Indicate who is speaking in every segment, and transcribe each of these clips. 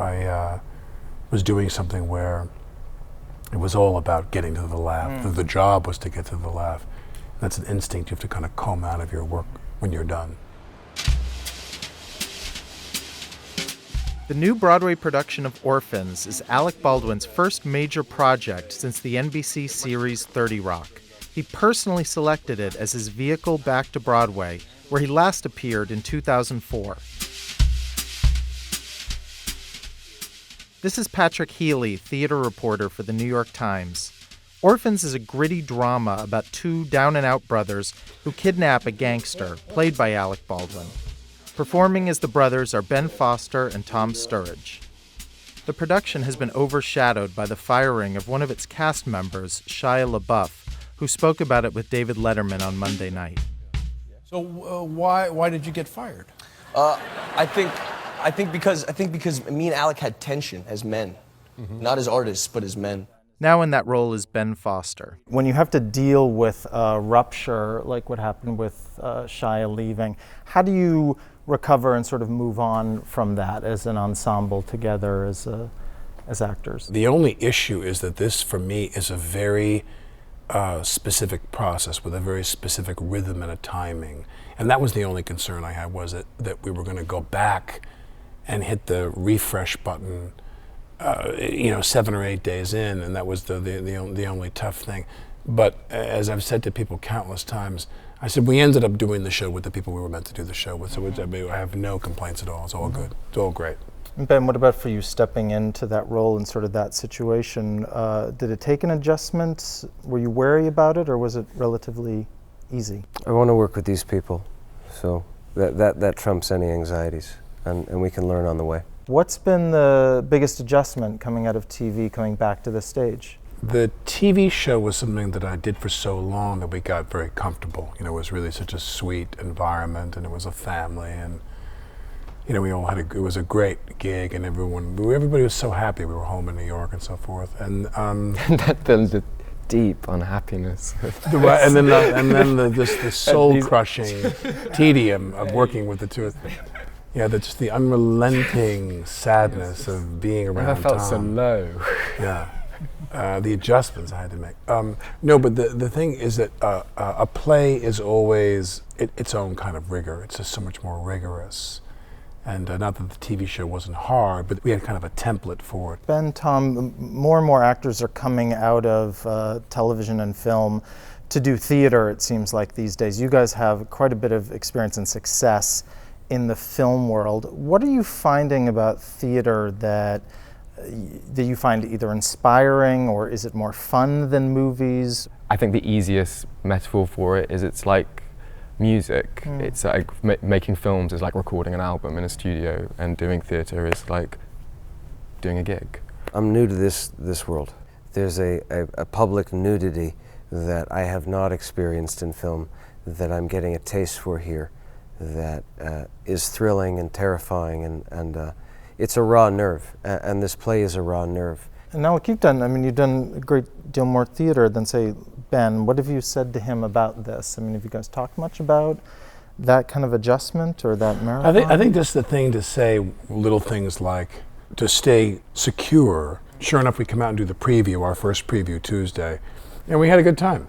Speaker 1: I was doing something where it was all about getting to the laugh. The job was to get to the laugh. That's an instinct you have to kind of comb out of your work when you're done.
Speaker 2: The new Broadway production of Orphans is Alec Baldwin's first major project since the NBC series 30 Rock. He personally selected it as his vehicle back to Broadway, where he last appeared in 2004. This is Patrick Healy, theater reporter for the New York Times. Orphans is a gritty drama about two down-and-out brothers who kidnap a gangster, played by Alec Baldwin. Performing as the brothers are Ben Foster and Tom Sturridge. The production has been overshadowed by the firing of one of its cast members, Shia LaBeouf, who spoke about it with David Letterman on Monday night.
Speaker 3: So why did you get fired?
Speaker 4: I think because me and Alec had tension as men, not as artists, but as men.
Speaker 2: Now in that role is Ben Foster.
Speaker 5: When you have to deal with a rupture, like what happened with Shia leaving, how do you recover and sort of move on from that as an ensemble together as actors?
Speaker 1: The only issue is that this, for me, is a very specific process with a very specific rhythm and a timing. And that was the only concern I had, was that we were going to go back and hit the refresh button 7 or 8 days in, and that was the only tough thing. But as I've said to people countless times, I said we ended up doing the show with the people we were meant to do the show with, so I have no complaints at all. It's all good. It's all great.
Speaker 5: Ben, what about for you stepping into that role in sort of that situation? Did it take an adjustment? Were you wary about it, or was it relatively easy?
Speaker 6: I want to work with these people, so that trumps any anxieties, and we can learn on the way.
Speaker 5: What's been the biggest adjustment coming out of TV, coming back to the stage?
Speaker 1: The TV show was something that I did for so long that we got very comfortable. It was really such a sweet environment, and it was a family, and we all had it was a great gig, and everybody was so happy we were home in New York and so forth. And
Speaker 7: that builds a deep unhappiness.
Speaker 1: and then the soul-crushing tedium of working with the two of them. Yeah, just the unrelenting sadness of being around Tom.
Speaker 7: I felt so low.
Speaker 1: Yeah. The adjustments I had to make. No, but the thing is that a play is always its own kind of rigor. It's just so much more rigorous. And not that the TV show wasn't hard, but we had kind of a template for it.
Speaker 5: Ben, Tom, more and more actors are coming out of television and film to do theater, it seems like, these days. You guys have quite a bit of experience and success in the film world. What are you finding about theater that you find either inspiring, or is it more fun than movies?
Speaker 7: I think the easiest metaphor for it is it's like music. It's like making films is like recording an album in a studio, and doing theater is like doing a gig.
Speaker 6: I'm new to this world. There's a public nudity that I have not experienced in film that I'm getting a taste for here, that is thrilling and terrifying, and it's a raw nerve, and this play is a raw nerve.
Speaker 5: And now, like you've done a great deal more theater than, say, Ben. What have you said to him about this? Have you guys talked much about that kind of adjustment or that marathon?
Speaker 1: I think just the thing to say, little things like, to stay secure. Sure enough, we come out and do the preview, our first preview Tuesday, and we had a good time.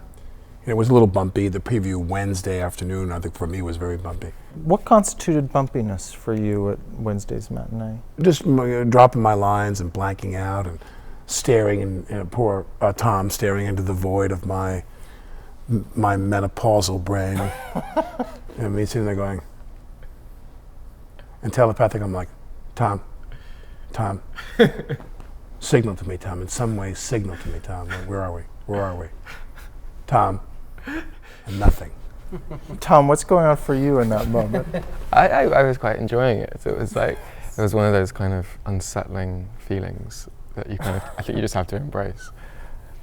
Speaker 1: It was a little bumpy. The preview Wednesday afternoon, I think for me, was very bumpy.
Speaker 5: What constituted bumpiness for you at Wednesday's matinee?
Speaker 1: Just dropping my lines and blanking out and staring, and poor Tom staring into the void of my menopausal brain. And me sitting there going, and telepathic, I'm like, Tom, signal to me, Tom. In some way, signal to me, Tom. Where are we? Tom. And nothing.
Speaker 5: Tom, what's going on for you in that moment?
Speaker 7: I was quite enjoying it. It was one of those kind of unsettling feelings that I think you just have to embrace.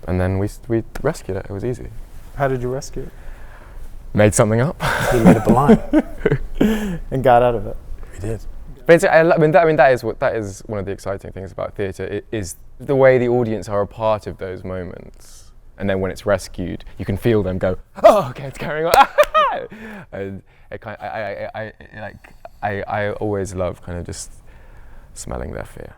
Speaker 7: And then we rescued it. It was easy.
Speaker 5: How did you rescue it?
Speaker 7: Made something up.
Speaker 1: He made up a line.
Speaker 5: And got out of it.
Speaker 1: He did.
Speaker 7: But that is one of the exciting things about theatre, is the way the audience are a part of those moments. And then when it's rescued, you can feel them go, oh, okay, it's carrying on. And I always love kind of just smelling their fear.